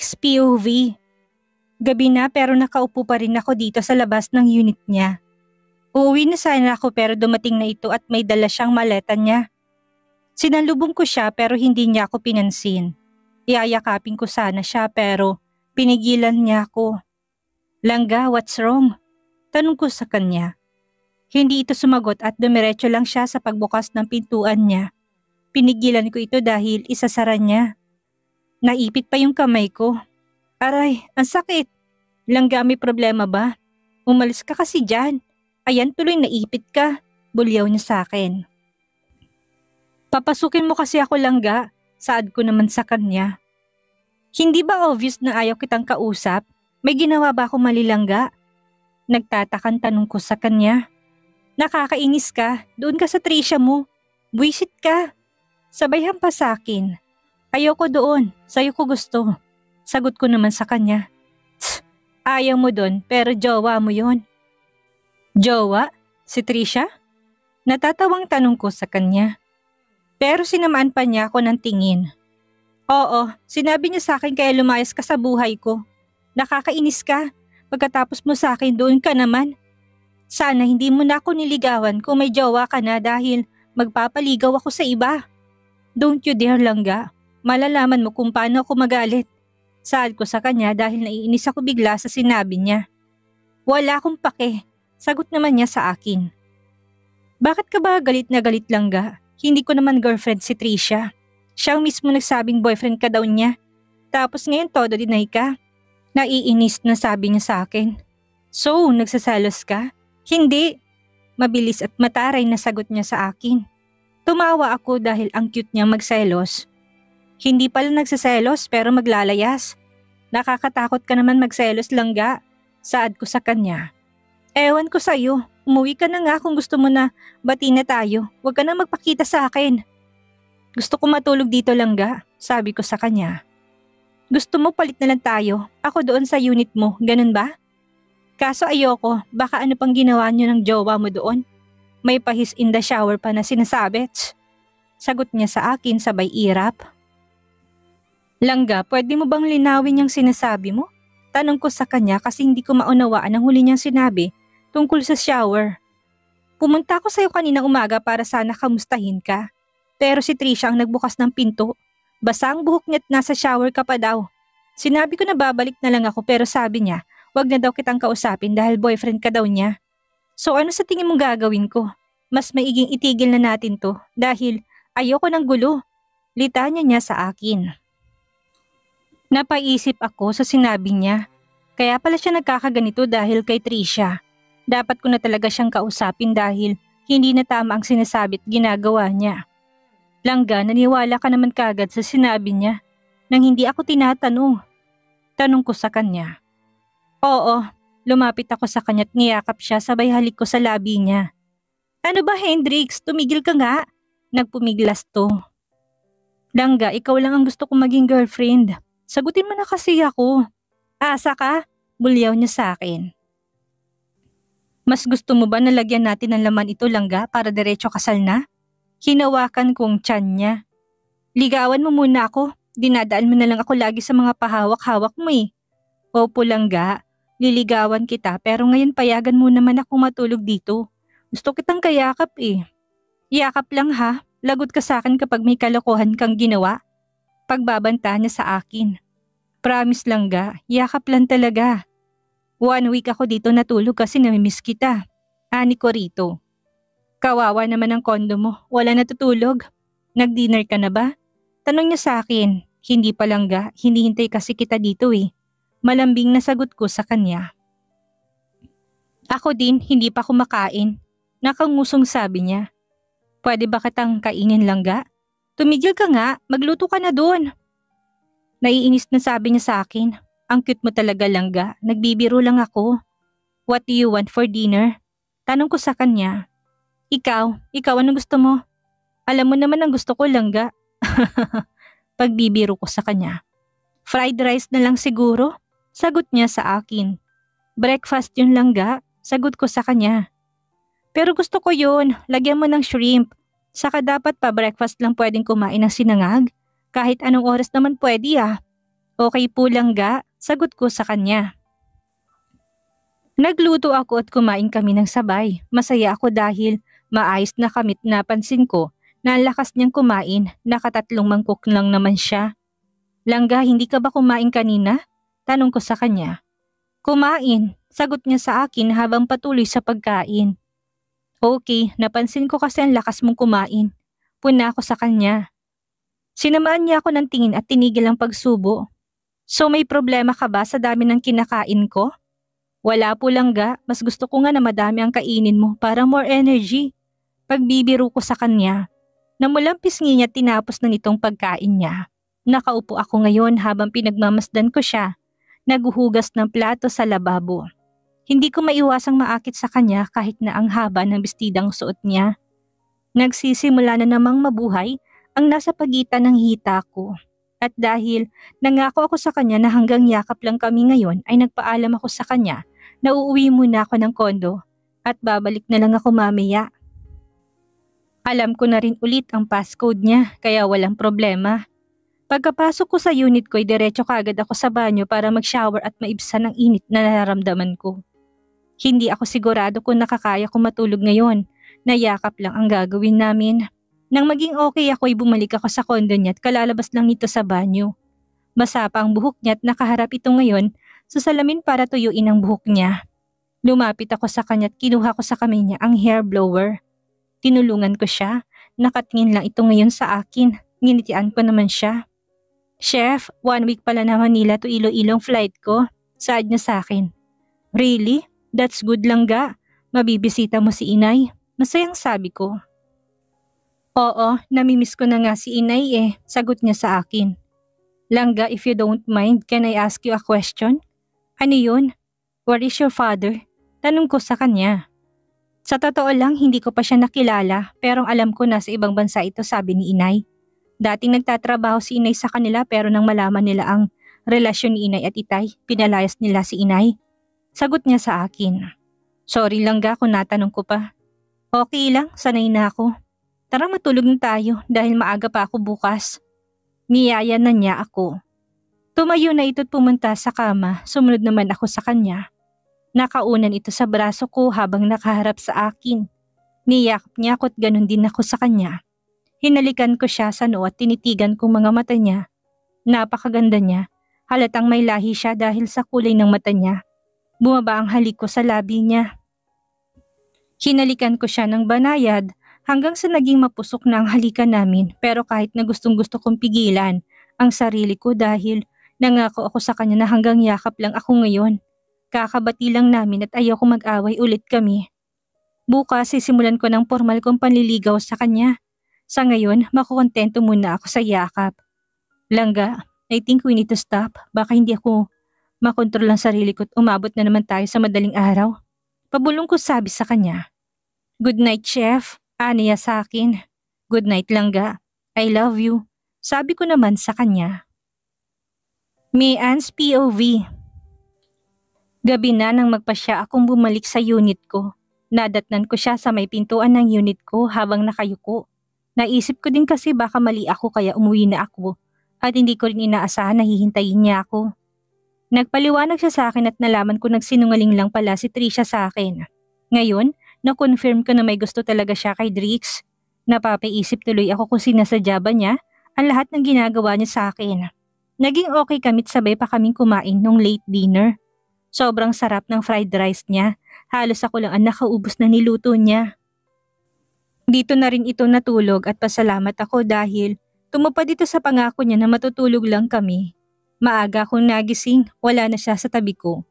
Next POV. Gabi na pero nakaupo pa rin ako dito sa labas ng unit niya. Uuwi na sana ako pero dumating na ito at may dala siyang maleta niya. Sinalubong ko siya pero hindi niya ako pinansin. Iyayakapin ko sana siya pero pinigilan niya ako. Langga, what's wrong? Tanong ko sa kanya. Hindi ito sumagot at dumiretso lang siya sa pagbukas ng pintuan niya. Pinigilan ko ito dahil isasara niya. Naipit pa yung kamay ko. Aray, ang sakit. Langga, may problema ba? Umalis ka kasi dyan. Ayan, tuloy naipit ka. Bulyaw niya sa akin. Papasukin mo kasi ako, Langga. Saad ko naman sa kanya. Hindi ba obvious na ayaw kitang kausap? May ginawa ba akong mali, Langga? Nagtatakan tanong ko sa kanya. Nakakainis ka. Doon ka sa Trisha mo. Buwisit ka. Sabay hampas sa akin. Ayoko doon. Sa'yo ko gusto. Sagot ko naman sa kanya. Ayaw mo doon pero jowa mo yon. Jowa? Si Trisha? Natatawang tanong ko sa kanya. Pero sinamaan pa niya ako ng tingin. Oo, sinabi niya sa akin kaya lumayas ka sa buhay ko. Nakakainis ka. Pagkatapos mo sa akin doon ka naman. Sana hindi mo na ako niligawan kung may jowa ka na dahil magpapaligaw ako sa iba. Don't you dare, Langga. Malalaman mo kung paano ako magalit. Saad ko sa kanya dahil naiinis ako bigla sa sinabi niya. Wala akong pake. Sagot naman niya sa akin. Bakit ka ba galit na galit, Langga? Hindi ko naman girlfriend si Trisha. Siya mismo nagsabing boyfriend ka daw niya. Tapos ngayon todo deny ka. Naiinis na sabi niya sa akin. So, nagsasalos ka? Hindi. Mabilis at mataray na sagot niya sa akin. Tumawa ako dahil ang cute niya magselos. Hindi pala nagsaselos pero maglalayas. Nakakatakot ka naman magselos, Langga. Saad ko sa kanya. Ewan ko sa'yo. Umuwi ka na nga kung gusto mo na bati na tayo. Huwag ka na magpakita sa akin. Gusto ko matulog dito, Langga. Sabi ko sa kanya. Gusto mo palit na lang tayo. Ako doon sa unit mo. Ganun ba? Kaso ayoko. Baka ano pang ginawa niyo ng jowa mo doon? May pahis in the shower pa na sinasabi. Sagot niya sa akin sabay irap. Langga, pwede mo bang linawin yung sinasabi mo? Tanong ko sa kanya kasi hindi ko maunawaan ang huli niyang sinabi tungkol sa shower. Pumunta ako sa'yo kanina umaga para sana kamustahin ka. Pero si Trisha ang nagbukas ng pinto. Basa ang buhok niya at nasa shower ka pa daw. Sinabi ko na babalik na lang ako pero sabi niya, wag na daw kitang kausapin dahil boyfriend ka daw niya. So ano sa tingin mong gagawin ko? Mas maiging itigil na natin to dahil ayoko ng gulo. Litanya niya sa akin. Napaisip ako sa sinabi niya. Kaya pala siya nagkakaganito dahil kay Trisha. Dapat ko na talaga siyang kausapin dahil hindi na tama ang sinasabi at ginagawa niya. Langga, naniwala ka naman kagad sa sinabi niya nang hindi ako tinatanong. Tanong ko sa kanya. Oo, lumapit ako sa kanya at niyakap siya sabay halik ko sa labi niya. Ano ba, Hendrix? Tumigil ka nga. Nagpumiglas to. Langga, ikaw lang ang gusto kong maging girlfriend. Sagutin mo na kasi ako. Asa ka? Bulyaw niya sa akin. Mas gusto mo ba na lagyan natin ng laman ito, Langga, para diretso kasal na? Hinawakan kong tiyan niya. Ligawan mo muna ako. Dinadaan mo na lang ako lagi sa mga pahawak-hawak mo eh. Opo, Langga. Liligawan kita pero ngayon payagan mo naman ako matulog dito. Gusto kitang kayakap eh. Yakap lang ha. Lagot ka sa akin kapag may kalokohan kang ginawa. Pagbabanta niya sa akin. Promise, Langga, yakap lang talaga. 1 week ako dito natulog kasi namimiss kita. Ani ko rito. Kawawa naman ang kondo mo, wala natutulog. Nag-dinner ka na ba? Tanong niya sa akin. Hindi pa, Langga, hinihintay kasi kita dito eh. Malambing na sagot ko sa kanya. Ako din, hindi pa kumakain. Nakangusong sabi niya. Pwede ba kitang kainin, Langga? Tumigil ka nga, magluto ka na doon. Naiinis na sabi niya sa akin. Ang cute mo talaga, Langga. Nagbibiro lang ako. What do you want for dinner? Tanong ko sa kanya. Ikaw anong gusto mo? Alam mo naman ang gusto ko, Langga. Pagbibiro ko sa kanya. Fried rice na lang siguro? Sagot niya sa akin. Breakfast yun, Langga. Sagot ko sa kanya. Pero gusto ko yun. Lagyan mo ng shrimp. Saka dapat pa breakfast lang pwedeng kumain ng sinangag. Kahit anong oras naman pwede ah. Okay po langga, sagot ko sa kanya. Nagluto ako at kumain kami ng sabay. Masaya ako dahil maayos na kamit napansin ko na ang lakas niyang kumain, nakatatlong mangkok lang naman siya. Langga, hindi ka ba kumain kanina? Tanong ko sa kanya. Kumain, sagot niya sa akin habang patuloy sa pagkain. Okay, napansin ko kasi ang lakas mong kumain. Puna ako sa kanya. Sinamaan niya ako ng tingin at tinigil ang pagsubo. So may problema ka ba sa dami ng kinakain ko? Wala po langga, mas gusto ko nga na madami ang kainin mo para more energy. Pagbibiro ko sa kanya, namulang pisngi niya tinapos na nitong pagkain niya. Nakaupo ako ngayon habang pinagmamasdan ko siya, naghuhugas ng plato sa lababo. Hindi ko maiwasang maakit sa kanya kahit na ang haba ng bestidang suot niya. Nagsisimula na namang mabuhay ang nasa pagitan ng hita ko. At dahil nangako ako sa kanya na hanggang yakap lang kami ngayon ay nagpaalam ako sa kanya na uuwi muna ako ng kondo at babalik na lang ako mamaya. Alam ko na rin ulit ang passcode niya kaya walang problema. Pagkapasok ko sa unit ko ay diretso kaagad ako sa banyo para mag-shower at maibsan ang init na nararamdaman ko. Hindi ako sigurado kung nakakaya ko matulog ngayon, nayakap lang ang gagawin namin. Nang maging okay ako ay bumalik ako sa kondo niya at kalalabas lang nito sa banyo. Basa pa ang buhok niya at nakaharap ito ngayon sa salamin para tuyuin ang buhok niya. Lumapit ako sa kanya at kinuha ko sa kamay niya ang hair blower. Tinulungan ko siya, nakatingin lang ito ngayon sa akin, nginitian ko naman siya. Chef, 1 week pala na Manila to Iloilo flight ko, saad niya sa akin. Really? That's good langga, mabibisita mo si inay, masayang sabi ko. Oo, namimiss ko na nga si inay sagot niya sa akin. Langga, if you don't mind, can I ask you a question? Ano yun? Where is your father? Tanong ko sa kanya. Sa totoo lang, hindi ko pa siya nakilala pero alam ko na sa ibang bansa ito, sabi ni inay. Dating nagtatrabaho si inay sa kanila pero nang malaman nila ang relasyon ni inay at itay, pinalayas nila si inay. Sagot niya sa akin. Sorry langga kung natanong ko pa. Okay lang, sanay na ako. Tara matulog na tayo dahil maaga pa ako bukas. Niyaya na niya ako. Tumayo na ito't pumunta sa kama, sumunod naman ako sa kanya. Nakaunan ito sa braso ko habang nakaharap sa akin. Niyakap niya ako at ganun din ako sa kanya. Hinalikan ko siya sa noo at tinitigan ko mga mata niya. Napakaganda niya, halatang may lahi siya dahil sa kulay ng mata niya. Bumaba ang halik ko sa labi niya. Hinalikan ko siya ng banayad hanggang sa naging mapusok na ang halikan namin pero kahit na gustong-gusto kong pigilan ang sarili ko dahil nangako ako sa kanya na hanggang yakap lang ako ngayon. Kakabati lang namin at ayaw ko mag-away ulit kami. Bukas sisimulan ko ng formal kong panliligaw sa kanya. Sa ngayon, makukontento muna ako sa yakap. Langga, I think we need to stop. Baka hindi ako makontrol ang sarili ko at umabot na naman tayo sa madaling araw. Pabulong ko sabi sa kanya. Good night, chef. Niya sa akin. Good night, langga. I love you. Sabi ko naman sa kanya. May Ann's POV. Gabi na nang magpasya akong bumalik sa unit ko. Nadatnan ko siya sa may pintuan ng unit ko habang nakayuko. Naisip ko din kasi baka mali ako kaya umuwi na ako at hindi ko rin inaasahan na hihintayin niya ako. Nagpaliwanag siya sa akin at nalaman ko nagsinungaling lang pala si Trisha sa akin. Ngayon, na-confirm ko na may gusto talaga siya kay Drix. Napapaisip tuloy ako kung sinasadya ba niya ang lahat ng ginagawa niya sa akin. Naging okay kami't sabay pa kaming kumain nung late dinner. Sobrang sarap ng fried rice niya. Halos ako lang ang nakaubos na niluto niya. Dito na rin ito natulog at pasalamat ako dahil tumupad dito sa pangako niya na matutulog lang kami. Maaga akong nagising, wala na siya sa tabi ko.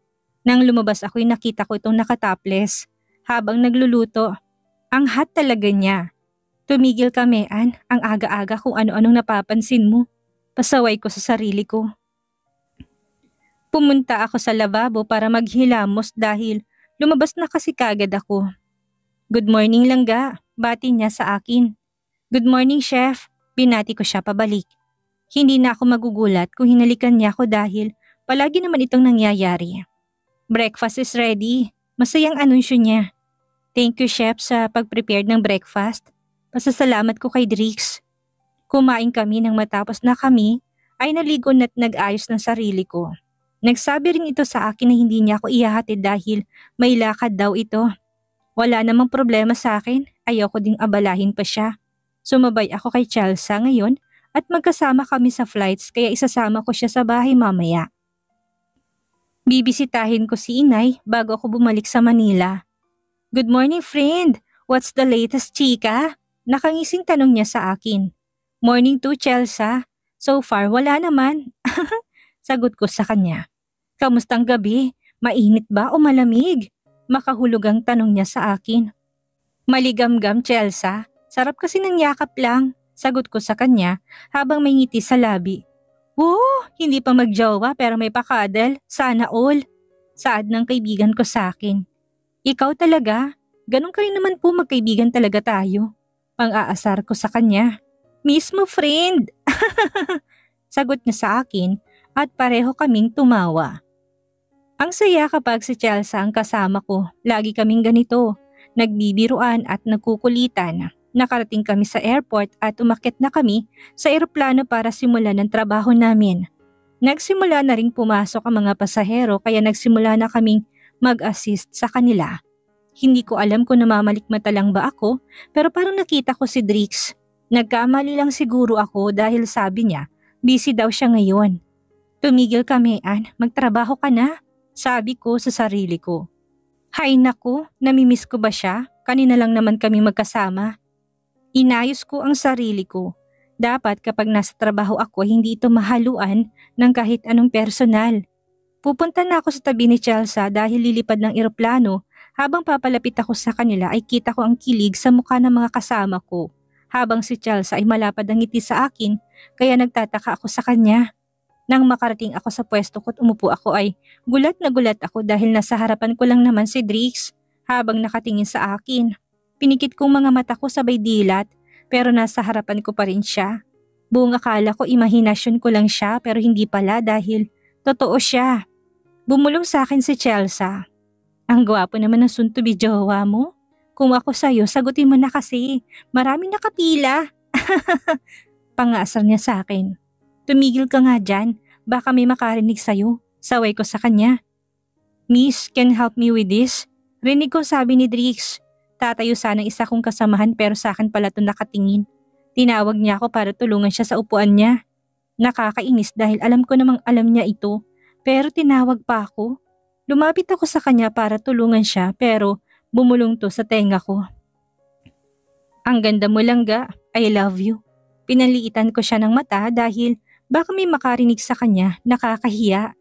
Nang lumabas ako'y nakita ko itong nakatopless habang nagluluto. Ang hot talaga niya. Tumigil kami, Ann, ang aga-aga kung ano-anong napapansin mo. Pasaway ko sa sarili ko. Pumunta ako sa lababo para maghilamos dahil lumabas na kasi kagad ako. Good morning langga, bati niya sa akin. Good morning chef, binati ko siya pabalik. Hindi na ako magugulat kung hinalikan niya ako dahil palagi naman itong nangyayari. Breakfast is ready, masayang anunsyo niya. Thank you chef sa pag-prepare ng breakfast. Pasasalamat ko kay Drix. Kumain kami nang matapos na kami ay naligo na't nag-ayos ng sarili ko. Nagsabi rin ito sa akin na hindi niya ako ihahatid dahil may lakad daw ito. Wala namang problema sa akin, ayoko ding abalahin pa siya. Sumabay ako kay Chelsea ngayon at magkasama kami sa flights kaya isasama ko siya sa bahay mamaya. Bibisitahin ko si inay bago ako bumalik sa Manila. Good morning friend, what's the latest chika? Nakangising tanong niya sa akin. Morning to Chelsea, so far wala naman. Sagot ko sa kanya. Kamustang gabi? Mainit ba o malamig? Makahulugang tanong niya sa akin. Maligamgam Chelsea, sarap kasi ng yakap lang. Sagot ko sa kanya habang may ngiti sa labi. Hindi pa magjowa pero may pakadal, sana all. Saad ng kaibigan ko sa akin. Ikaw talaga? Ganun ka rin naman po magkaibigan talaga tayo. Pang-aasar ko sa kanya. Mismo friend! Sagot niya sa akin at pareho kaming tumawa. Ang saya kapag si Chelsea ang kasama ko. Lagi kaming ganito. Nagbibiruan at nagkukulitan. Nakarating kami sa airport at umakyat na kami sa eroplano para simulan ang trabaho namin. Nagsimula na ring pumasok ang mga pasahero kaya nagsimula na kaming mag-assist sa kanila. Hindi ko alam kung namamalikmata lang ba ako pero parang nakita ko si Drix. Nagkamali lang siguro ako dahil sabi niya busy daw siya ngayon. Tumigil kami, magtrabaho ka na, sabi ko sa sarili ko. Hay naku, namimiss ko ba siya? Kanina lang naman kami magkasama. Inayos ko ang sarili ko. Dapat kapag nasa trabaho ako hindi ito mahaluan ng kahit anong personal. Pupunta na ako sa tabi ni Chelsea dahil lilipad ng eroplano. Habang papalapit ako sa kanila ay kita ko ang kilig sa mukha ng mga kasama ko. Habang si Chelsea ay malapad ang ngiti sa akin kaya nagtataka ako sa kanya. Nang makarating ako sa pwesto ko at umupo ako ay gulat na gulat ako dahil nasa harapan ko lang naman si Drix habang nakatingin sa akin. Pinikit kong mga mata ko sabay dilat pero nasa harapan ko pa rin siya. Buong akala ko imahinasyon ko lang siya pero hindi pala dahil totoo siya. Bumulong sa akin si Chelsea. Ang gwapo naman ng soon-to-be jowa mo. Kung ako sa'yo, sagutin mo na kasi. Maraming nakapila. Pangasar niya sa akin. Tumigil ka nga dyan. Baka may makarinig sa'yo. Saway ko sa kanya. Miss, can you help me with this? Rinig ko sabi ni Drix. Tatayo sanang isa kong kasamahan pero sa akin pala ito nakatingin. Tinawag niya ako para tulungan siya sa upuan niya. Nakakainis dahil alam ko namang alam niya ito. Pero tinawag pa ako. Lumapit ako sa kanya para tulungan siya pero bumulong to sa tenga ko. Ang ganda mo lang ga, I love you. Pinaliitan ko siya ng mata dahil baka may makarinig sa kanya, nakakahiya.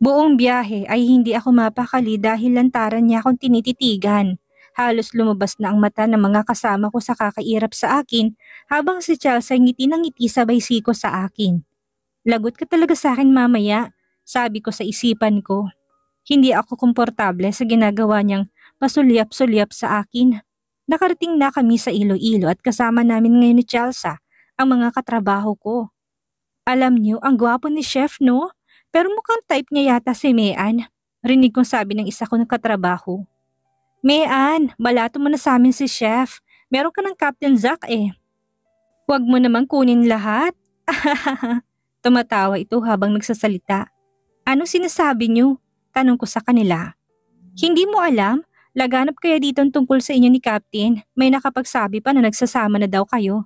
Buong biyahe ay hindi ako mapakali dahil lantaran niya akong tinititigan. Halos lumabas na ang mata ng mga kasama ko sa kakairap sa akin habang si Chelsea ngiti ng ngiti sabay siko sa akin. Lagot ka talaga sa akin mamaya, sabi ko sa isipan ko. Hindi ako komportable sa ginagawa niyang pasulyap-sulyap sa akin. Nakarating na kami sa Iloilo at kasama namin ngayon ni Chelsea ang mga katrabaho ko. Alam niyo, ang gwapo ni Chef no? Pero mukhang type niya yata si Mean. Rinig kong sabi ng isa kong katrabaho. Mean, balato mo na sa amin si Chef. Meron ka ng Captain Zack eh. Huwag mo namang kunin lahat. Tumatawa ito habang nagsasalita. Anong sinasabi niyo? Tanong ko sa kanila. Hindi mo alam? Laganap kaya dito tungkol sa inyo ni Captain. May nakapagsabi pa na nagsasama na daw kayo.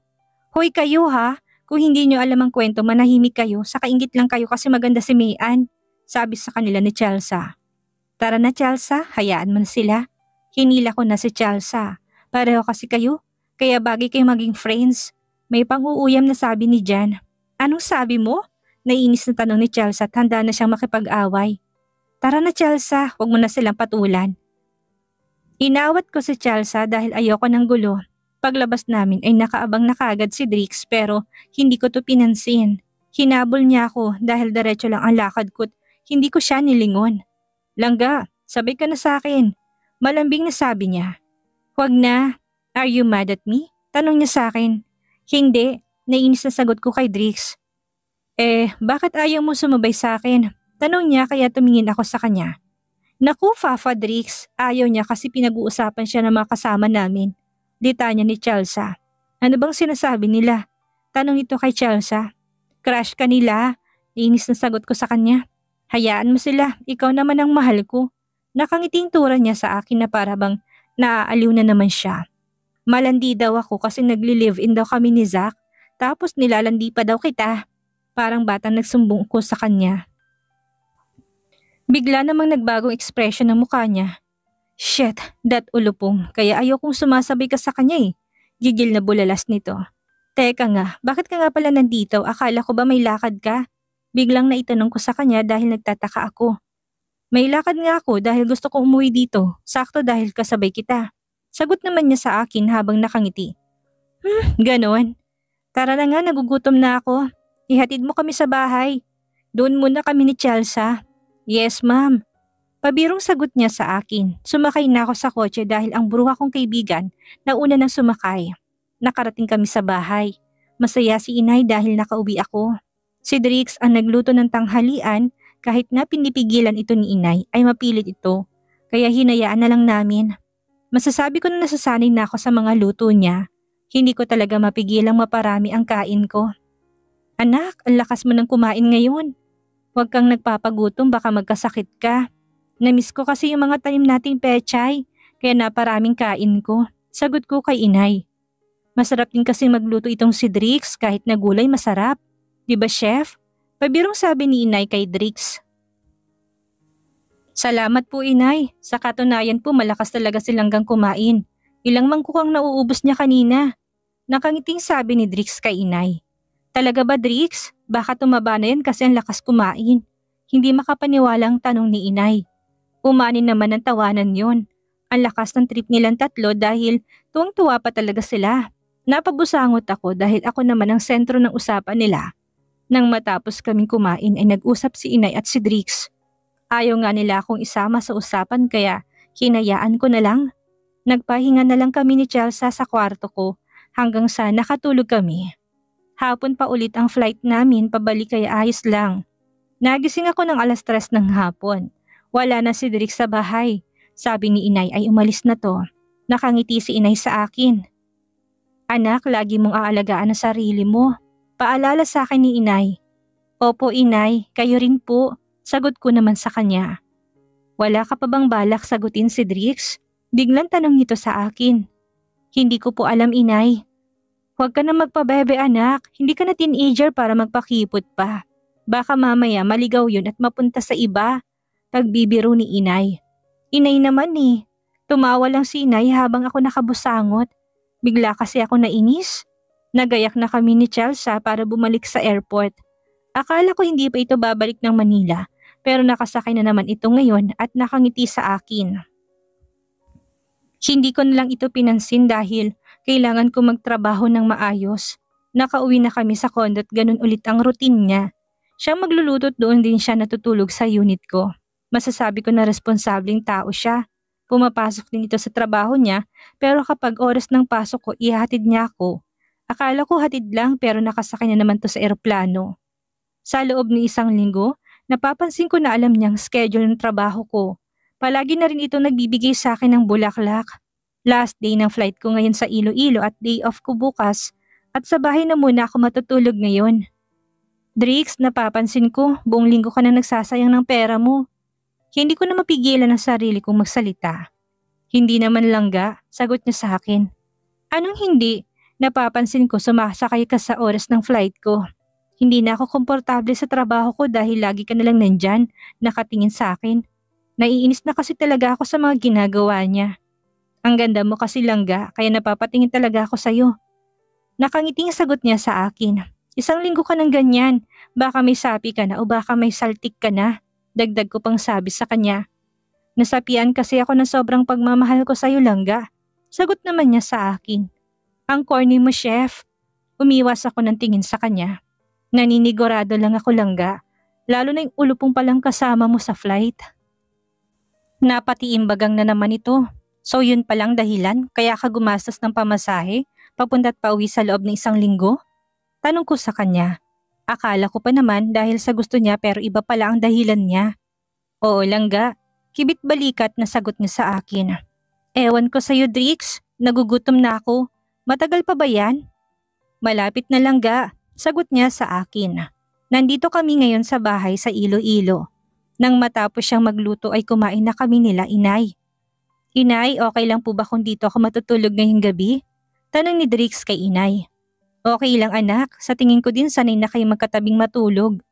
Hoy kayo ha, kung hindi niyo alam ang kwento manahimik kayo, saka inggit lang kayo kasi maganda si Mean. Sabi sa kanila ni Chelsea. Tara na Chelsea, hayaan mo na sila. Hinila ko na si Chelsea. Pareho kasi kayo, kaya bagay kayo maging friends. May pang-uuyam na sabi ni Jan. Anong sabi mo? Naiinis na tanong ni Chelsea at handa na siyang makipag-away. Tara na Chelsea, huwag mo na silang patulan. Inawat ko si Chelsea dahil ayoko ng gulo. Paglabas namin ay nakaabang na kaagad si Drix pero hindi ko to pinansin. Hinabol niya ako dahil diretso lang ang lakad ko at hindi ko siya nilingon. Langga, sabay ka na sa akin. Malambing na sabi niya. Huwag na. Are you mad at me? Tanong niya sa akin. Hindi. Naiinis na sagot ko kay Drix. Bakit ayaw mo sumabay sa akin? Tanong niya kaya tumingin ako sa kanya. Naku, Fafa Drix. Ayaw niya kasi pinag-uusapan siya ng mga kasama namin. Litanya ni Chelsea. Ano bang sinasabi nila? Tanong ito kay Chelsea. Crush ka nila. Inis na sagot ko sa kanya. Hayaan mo sila, ikaw naman ang mahal ko. Nakangiting tura niya sa akin na para bang naaaliw na naman siya. Malandi daw ako kasi nagli-live-in daw kami ni Zach, tapos nilalandi pa daw kita. Parang batang nagsumbong ko sa kanya. Bigla namang nagbagong ekspresyon ng mukha niya. Shit, that ulupong, kaya ayokong sumasabay ka sa kanya eh. Gigil na bulalas nito. Teka nga, bakit ka nga pala nandito? Akala ko ba may lakad ka? Biglang naitanong ko sa kanya dahil nagtataka ako. May lakad nga ako dahil gusto kong umuwi dito. Sakto dahil kasabay kita. Sagot naman niya sa akin habang nakangiti. Ganon. Tara na nga, nagugutom na ako. Ihatid mo kami sa bahay. Doon muna kami ni Chelsea. Yes, ma'am. Pabirong sagot niya sa akin. Sumakay na ako sa kotse dahil ang bruha kong kaibigan na una nang sumakay. Nakarating kami sa bahay. Masaya si inay dahil nakauwi ako. Si Drix ang nagluto ng tanghalian kahit na pinipigilan ito ni inay ay mapilit ito. Kaya hinayaan na lang namin. Masasabi ko na nasasanay na ako sa mga luto niya. Hindi ko talaga mapigilang maparami ang kain ko. Anak, ang lakas mo nang kumain ngayon. Huwag kang nagpapagutom baka magkasakit ka. Namiss ko kasi yung mga tanim nating pechay kaya naparaming kain ko. Sagot ko kay inay. Masarap din kasi magluto itong si Drix kahit na gulay masarap. Diba chef? Pabirong sabi ni inay kay Drix. Salamat po inay. Sa katunayan po malakas talaga silanggang kumain. Ilang mangkuk ang nauubos niya kanina. Nakangiting sabi ni Drix kay inay. Talaga ba Drix? Baka tumaba na yan kasi ang lakas kumain. Hindi makapaniwalang tanong ni inay. Umanin naman ang tawanan yon. Ang lakas ng trip nilang tatlo dahil tuwang-tuwa pa talaga sila. Napabusangot ako dahil ako naman ang sentro ng usapan nila. Nang matapos kaming kumain ay nag-usap si inay at si Drix. Ayaw nga nila akong isama sa usapan kaya hinayaan ko na lang. Nagpahinga na lang kami ni Chelsea sa kwarto ko hanggang sa nakatulog kami. Hapon pa ulit ang flight namin pabalik kaya ayos lang. Nagising ako ng 3:00 ng hapon. Wala na si Drix sa bahay. Sabi ni inay ay umalis na to. Nakangiti si inay sa akin. Anak, lagi mong aalagaan ang sarili mo. Paalala sa akin ni inay. Opo inay, kayo rin po. Sagot ko naman sa kanya. Wala ka pa bang balak sagutin si Drix? Biglang tanong nito sa akin. Hindi ko po alam inay. Huwag ka na magpabebe anak, hindi ka na teenager para magpakipot pa. Baka mamaya maligaw yun at mapunta sa iba. Pagbibiro ni inay. Inay naman eh. Tumawa lang si inay habang ako nakabusangot. Bigla kasi ako nainis. Nagayak na kami ni Chelsea para bumalik sa airport. Akala ko hindi pa ito babalik ng Manila pero nakasakay na naman ito ngayon at nakangiti sa akin. Hindi ko na lang ito pinansin dahil kailangan ko magtrabaho ng maayos. Nakauwi na kami sa condo at ganun ulit ang routine niya. Siyang magluluto at doon din siya natutulog sa unit ko. Masasabi ko na responsableng tao siya. Pumapasok din ito sa trabaho niya pero kapag oras ng pasok ko ihahatid niya ako. Akala ko hatid lang pero nakasakay na naman to sa eroplano. Sa loob ng 1 linggo, napapansin ko na alam niyang schedule ng trabaho ko. Palagi na rin ito nagbibigay sa akin ng bulaklak. Last day ng flight ko ngayon sa Iloilo at day off ko bukas at sa bahay na muna ako matutulog ngayon. Drix, napapansin ko buong linggo ka na nagsasayang ng pera mo. Hindi ko na mapigilan ang sarili kong magsalita. Hindi naman langga, sagot niya sa akin. Anong hindi? Napapansin ko sumasakay ka sa oras ng flight ko. Hindi na ako komportable sa trabaho ko dahil lagi ka nalang nandyan, nakatingin sa akin. Naiinis na kasi talaga ako sa mga ginagawa niya. Ang ganda mo kasi langga, kaya napapatingin talaga ako sa'yo. Nakangiting sagot niya sa akin. 1 linggo ka ng ganyan, baka may sapi ka na o baka may saltik ka na. Dagdag ko pang sabi sa kanya. Nasapian kasi ako ng sobrang pagmamahal ko sa'yo langga. Sagot naman niya sa akin. Ang corny mo chef. Umiwas ako ng tingin sa kanya. Naninigurado lang ako langga. Lalo na yung ulupong palang kasama mo sa flight. Napatiimbagang na naman ito. So yun palang dahilan kaya ka gumastos ng pamasahe papunta at pauwi sa loob ng 1 linggo? Tanong ko sa kanya. Akala ko pa naman dahil sa gusto niya pero iba pala ang dahilan niya. Oo langga, kibit balikat na sagot niya sa akin. Ewan ko sa'yo Drix, nagugutom na ako. Matagal pa ba yan? Malapit na langga, sagot niya sa akin. Nandito kami ngayon sa bahay sa Iloilo. Nang matapos siyang magluto ay kumain na kami nila inay. Inay, okay lang po ba kung dito ako matutulog ngayong gabi? Tanong ni Drix kay inay. Okay lang anak, sa tingin ko din sanay na kayo magkatabing matulog.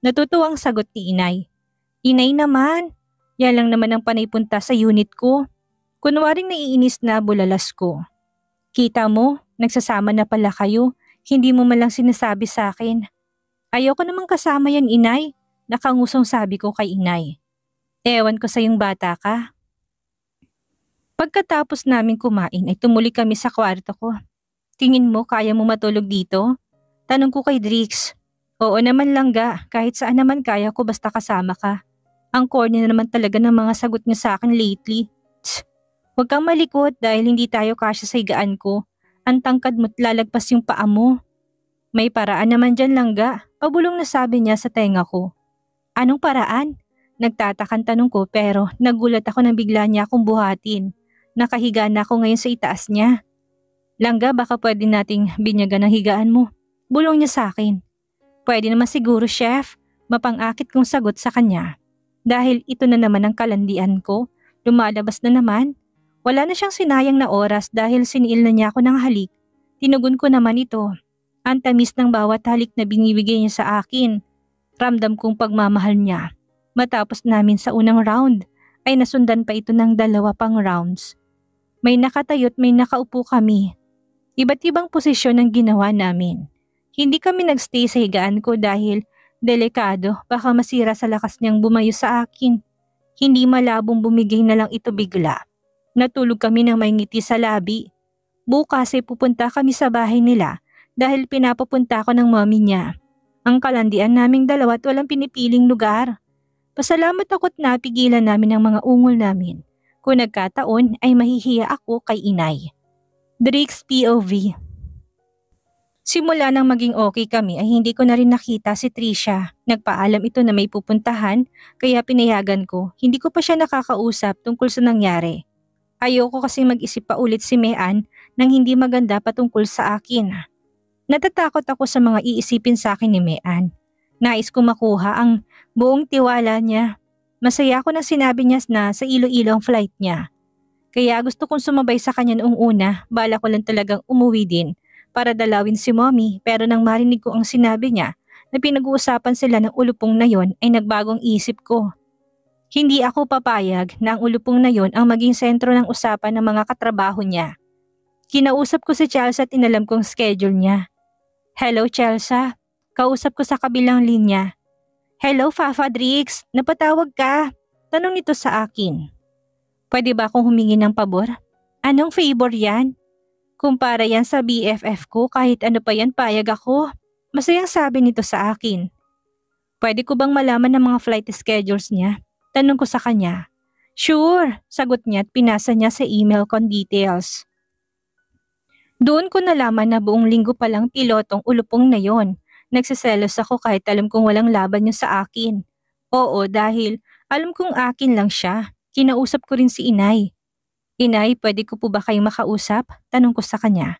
Natutuwang sagot ni inay. Inay naman, yan lang naman ang panay punta sa unit ko. Kunwaring naiinis na bulalas ko. Kita mo, nagsasama na pala kayo, hindi mo malang sinasabi sa akin. Ayoko namang kasama yan inay, nakangusong sabi ko kay inay. Ewan ko sa yung bata ka. Pagkatapos namin kumain ay tumuli kami sa kwarto ko. Tingin mo kaya mo matulog dito? Tanong ko kay Drix. Oo naman langga, kahit saan naman kaya ko basta kasama ka. Ang corny na naman talaga ng mga sagot niya sa akin lately. Tsk, huwag kang malikot dahil hindi tayo kasya sa higaan ko. Ang tangkad mo't lalagpas yung paa mo. May paraan naman dyan langga, pabulong na sabi niya sa tenga ko. Anong paraan? Nagtatakan tanong ko pero nagulat ako nang bigla niya akong buhatin. Nakahiga na ako ngayon sa itaas niya. Langga, baka pwede nating binyagan ng higaan mo. Bulong niya sa akin. Pwede naman siguro chef, mapang-akit kong sagot sa kanya. Dahil ito na naman ang kalandian ko, lumalabas na naman. Wala na siyang sinayang na oras dahil siniil na niya ako ng halik. Tinugon ko naman ito. Ang tamis ng bawat halik na binibigay niya sa akin. Ramdam kong pagmamahal niya. Matapos namin sa unang round, ay nasundan pa ito ng 2 pang rounds. May nakatayo't may nakaupo kami. Iba't ibang posisyon ang ginawa namin. Hindi kami nagstay sa higaan ko dahil delikado, baka masira sa lakas niyang bumayo sa akin. Hindi malabong bumigay na lang ito bigla. Natulog kami ng may ngiti sa labi. Bukas ay pupunta kami sa bahay nila dahil pinapapunta ko ng mommy niya. Ang kalandian naming 2 at walang pinipiling lugar. Pasalamat ako't napigilan namin ang mga ungol namin. Kung nagkataon ay mahihiya ako kay inay. Drix POV. Simula nang maging okay kami ay hindi ko na rin nakita si Trisha. Nagpaalam ito na may pupuntahan kaya pinayagan ko. Hindi ko pa siya nakakausap tungkol sa nangyari. Ayoko kasi mag-isip pa ulit si Mean nang hindi maganda patungkol sa akin. Natatakot ako sa mga iisipin sa akin ni Mean. Nais ko makuha ang buong tiwala niya. Masaya ako nang sinabi niya na sa Iloilo ang flight niya. Kaya gusto kong sumabay sa kanya noong una, bala ko lang talagang umuwi din para dalawin si mommy pero nang marinig ko ang sinabi niya na pinag-uusapan sila ng ulupong na yon ay nagbagong isip ko. Hindi ako papayag na ang ulupong na yon ang maging sentro ng usapan ng mga katrabaho niya. Kinausap ko si Chelsea at inalam kong schedule niya. Hello Chelsea, kausap ko sa kabilang linya. Hello Fafa Drix, napatawag ka? Tanong nito sa akin. Pwede ba akong humingi ng pabor? Anong favor yan? Kumpara yan sa BFF ko kahit ano pa yan payag ako. Masayang sabi nito sa akin. Pwede ko bang malaman ng mga flight schedules niya? Tanong ko sa kanya. Sure, sagot niya at pinasa niya sa email ko details. Doon ko nalaman na buong linggo palang pilotong ulupong na yon. Nagsiselos ako kahit alam kong walang laban niya sa akin. Oo, dahil alam kong akin lang siya. Kinausap ko rin si inay. Inay, pwede ko po ba kayong makausap? Tanong ko sa kanya.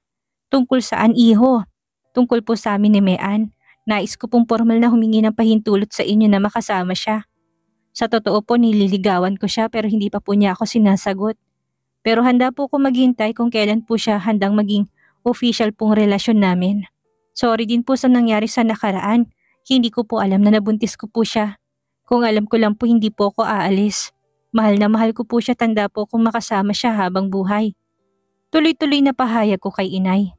Tungkol saan iho? Tungkol po sa amin ni Mean. Nais ko pong formal na humingi ng pahintulot sa inyo na makasama siya. Sa totoo po nililigawan ko siya pero hindi pa po niya ako sinasagot. Pero handa po ako maghintay kung kailan po siya handang maging official pong relasyon namin. Sorry din po sa nangyari sa nakaraan. Hindi ko po alam na nabuntis ko po siya. Kung alam ko lang po hindi po ako aalis. Mahal na mahal ko po siya, tanda po kung makasama siya habang buhay. Tuloy-tuloy na pahayag ko kay inay.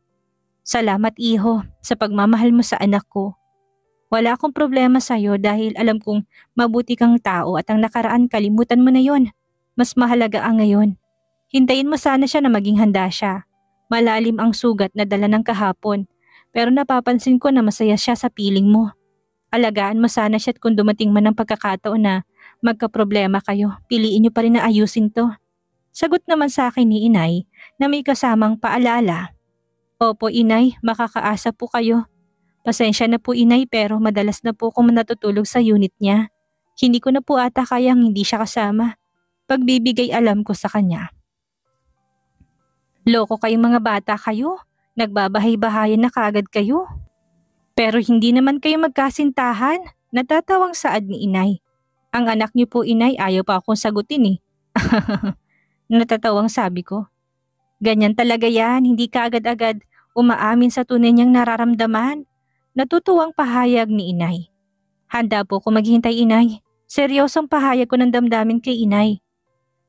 Salamat iho sa pagmamahal mo sa anak ko. Wala akong problema sa'yo dahil alam kong mabuti kang tao at ang nakaraan kalimutan mo na yon. Mas mahalaga ang ngayon. Hintayin mo sana siya na maging handa siya. Malalim ang sugat na dala ng kahapon pero napapansin ko na masaya siya sa piling mo. Alagaan mo sana siya at kung dumating man ang pagkakataon na magkaproblema kayo, piliin niyo pa rin na ayusin to. Sagot naman sa akin ni inay na may kasamang paalala. Opo inay, makakaasa po kayo. Pasensya na po inay pero madalas na po akong natutulog sa unit niya. Hindi ko na po ata kayang hindi siya kasama. Pagbibigay alam ko sa kanya. Loko kayong mga bata kayo, nagbabahay-bahayan na kagad kayo. Pero hindi naman kayo magkasintahan. Natatawang saad ni inay. Ang anak niyo po inay ayaw pa akong sagutin eh. Natatawang sabi ko. Ganyan talaga yan, hindi ka agad-agad umaamin sa tunay niyang nararamdaman. Natutuwang pahayag ni inay. Handa po ko maghintay inay. Seryosong pahayag ko ng damdamin kay inay.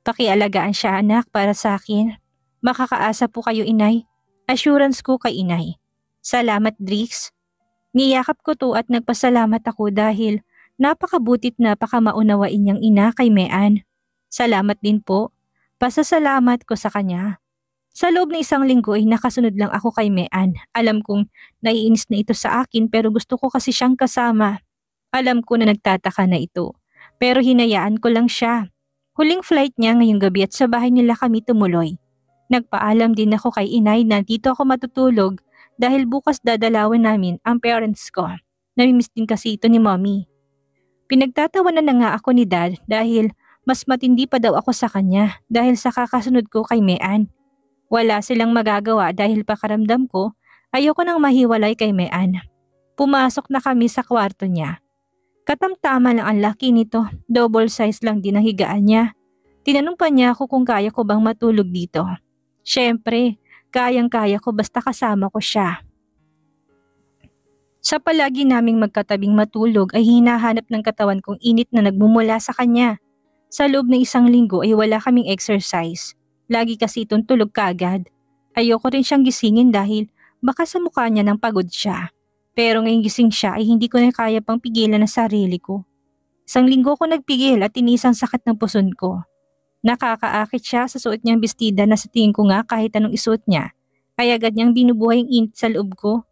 Pakialagaan siya anak para sa akin. Makakaasa po kayo inay. Assurance ko kay inay. Salamat Drix. Niyakap ko to at nagpasalamat ako dahil napakabutit napakamaunawain niyang ina kay Mean. Salamat din po. Pasasalamat ko sa kanya. Sa loob ng 1 linggo ay nakasunod lang ako kay Mean. Alam kong naiinis na ito sa akin pero gusto ko kasi siyang kasama. Alam ko na nagtataka na ito. Pero hinayaan ko lang siya. Huling flight niya ngayong gabi at sa bahay nila kami tumuloy. Nagpaalam din ako kay inay na dito ako matutulog dahil bukas dadalawin namin ang parents ko. Namimiss din kasi ito ni mommy. Pinagtatawanan na nga ako ni dad dahil mas matindi pa daw ako sa kanya dahil sa kakasunod ko kay Mean. Wala silang magagawa dahil pakaramdam ko ayoko nang mahiwalay kay Mean. Pumasok na kami sa kwarto niya. Katamtama lang ang laki nito, double size lang din ang higaan niya. Tinanong pa niya ako kung kaya ko bang matulog dito. Syempre, kayang-kaya ko basta kasama ko siya. Sa palagi naming magkatabing matulog ay hinahanap ng katawan kong init na nagmumula sa kanya. Sa loob ng 1 linggo ay wala kaming exercise. Lagi kasi itong tulog kaagad. Ayoko rin siyang gisingin dahil baka sa mukha niya nang pagod siya. Pero ngayong gising siya ay hindi ko na kaya pang pigilan ang sarili ko. 1 linggo ko nagpigil at inisang sakit ng puson ko. Nakakaakit siya sa suot niyang bestida na sa tingin ko nga kahit anong isuot niya, ay agad niyang binubuhay ang init sa loob ko.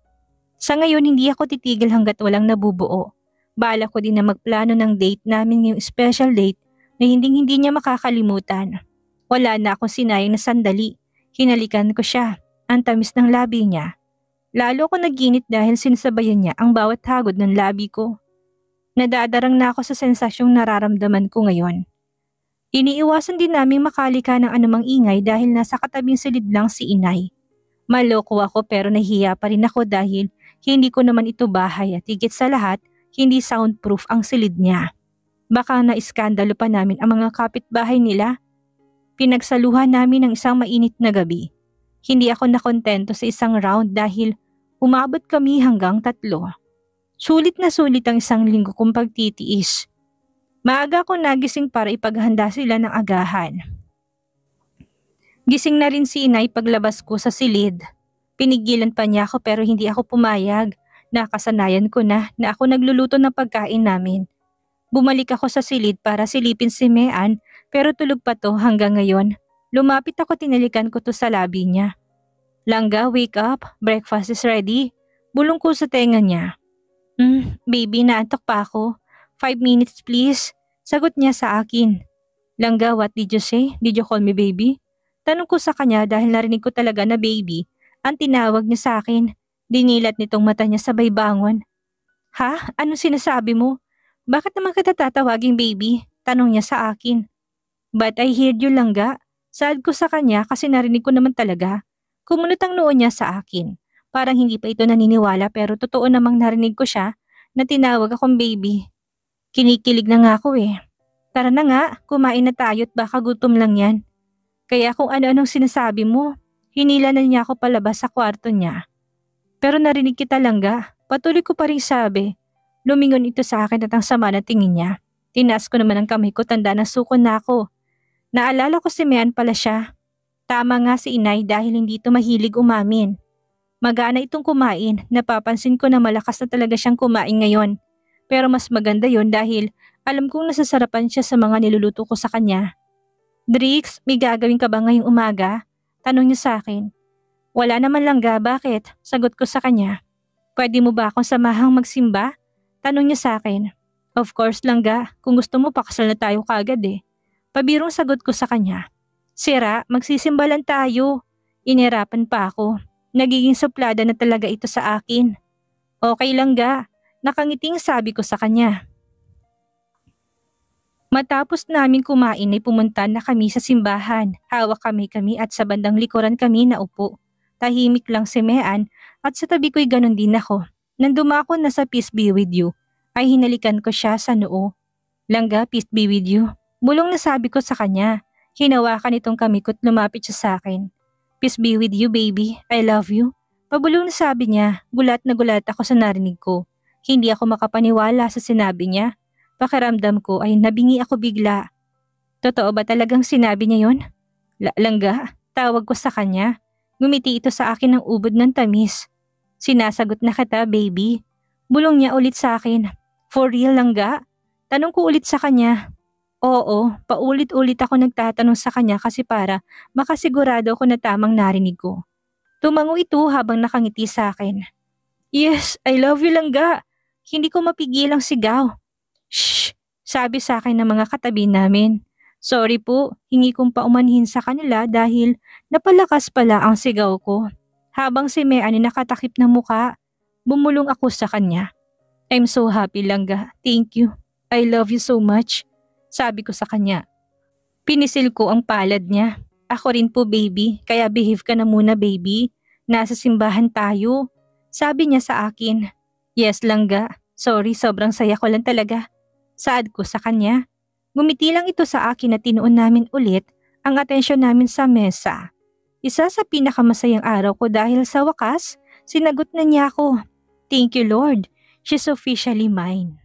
Sa ngayon hindi ako titigil hanggat walang nabubuo. Bala ko din na magplano ng date namin ngayong special date na hindi niya makakalimutan. Wala na akong sinayang na sandali. Hinalikan ko siya. Ang tamis ng labi niya. Lalo ko naginit dahil sinasabayan niya ang bawat hagod ng labi ko. Nadadarang na ako sa sensasyong nararamdaman ko ngayon. Iniiwasan din namin makalika ng anumang ingay dahil nasa katabing silid lang si inay. Maloko ako pero nahihiya pa rin ako dahil hindi ko naman ito bahay at higit sa lahat, hindi soundproof ang silid niya. Baka na-iskandalo pa namin ang mga kapitbahay nila. Pinagsaluhan namin ng isang mainit na gabi. Hindi ako nakontento sa isang round dahil umabot kami hanggang 3. Sulit na sulit ang 1 linggo kong pagtitiis. Maaga ako nagising para ipaghanda sila ng agahan. Gising na rin si inay paglabas ko sa silid. Pinigilan pa niya ako pero hindi ako pumayag. Nakasanayan ko na ako nagluluto ng pagkain namin. Bumalik ako sa silid para silipin si Mean pero tulog pa to hanggang ngayon. Lumapit ako tinalikan ko to sa labi niya. Langga, wake up. Breakfast is ready. Bulong ko sa tenga niya. Baby, naantok pa ako. 5 minutes please. Sagot niya sa akin. Langga, what did you say? Did you call me baby? Tanong ko sa kanya dahil narinig ko talaga na baby. Ang tinawag niya sa akin. Dinilat nitong mata niya sabay bangon. Ha? Anong sinasabi mo? Bakit naman kita tatawaging baby? Tanong niya sa akin. But I heard you Langga. Saad ko sa kanya kasi narinig ko naman talaga. Kumunot ang noo niya sa akin. Parang hindi pa ito naniniwala pero totoo namang narinig ko siya na tinawag akong baby. Kinikilig na nga ako eh. Tara na nga, kumain na tayo at baka gutom lang yan. Kaya kung ano-anong sinasabi mo, hinila na niya ako palabas sa kwarto niya. Pero narinig kita Langga, patuloy ko pa rin sabi. Lumingon ito sa akin at ang sama na tingin niya. Tinaas ko naman ang kamay ko, tanda na suko na ako. Naalala ko si Mean pala siya. Tama nga si inay dahil hindi ito mahilig umamin. Magana itong kumain, napapansin ko na malakas na talaga siyang kumain ngayon. Pero mas maganda yon dahil alam kong nasasarapan siya sa mga niluluto ko sa kanya. Drix, may gagawin ka ba ngayong umaga? Tanong niya sa akin. Wala naman Langga, bakit? Sagot ko sa kanya. Pwede mo ba akong samahang magsimba? Tanong niya sa akin. Of course Langga, kung gusto mo pakasal na tayo kagad eh. Pabirong sagot ko sa kanya. Sira, magsisimbalan tayo. Inirapan pa ako. Nagiging suplada na talaga ito sa akin. Okay Langga. Nakangiting sabi ko sa kanya. Matapos namin kumain ay pumunta na kami sa simbahan. Hawak kami at sa bandang likuran kami naupo. Tahimik lang si Mean at sa tabi ko'y ganon din ako. Nang dumako na sa peace be with you, ay hinalikan ko siya sa noo. Langga, peace be with you. Bulong na sabi ko sa kanya. Hinawakan itong kamiko't lumapit siya sa akin. Peace be with you, baby. I love you. Pabulong na sabi niya, gulat na gulat ako sa narinig ko. Hindi ako makapaniwala sa sinabi niya. Pakiramdam ko ay nabingi ako bigla. Totoo ba talagang sinabi niya yon? Langga, tawag ko sa kanya. Ngumiti ito sa akin ng ubod ng tamis. Sinasagot na kita, baby. Bulong niya ulit sa akin. For real, Langga? Tanong ko ulit sa kanya. Oo, paulit-ulit ako nagtatanong sa kanya kasi para makasigurado ako na tamang narinig ko. Tumango ito habang nakangiti sa akin. Yes, I love you, Langga. Hindi ko mapigil ang sigaw. Shh! Sabi sa akin ng mga katabi namin. Sorry po, hingi kong paumanhin sa kanila dahil napalakas pala ang sigaw ko. Habang si Mean nakatakip ng muka, bumulong ako sa kanya. I'm so happy, Langga. Thank you. I love you so much. Sabi ko sa kanya. Pinisil ko ang palad niya. Ako rin po, baby, kaya behave ka na muna, baby. Nasa simbahan tayo. Sabi niya sa akin. Yes, Langga. Sorry, sobrang saya ko lang talaga. Saad ko sa kanya. Ngumiti lang ito sa akin at tinuon namin ulit ang atensyon namin sa mesa. Isa sa pinakamasayang araw ko dahil sa wakas, sinagot na niya ako. Thank you, Lord. She's officially mine.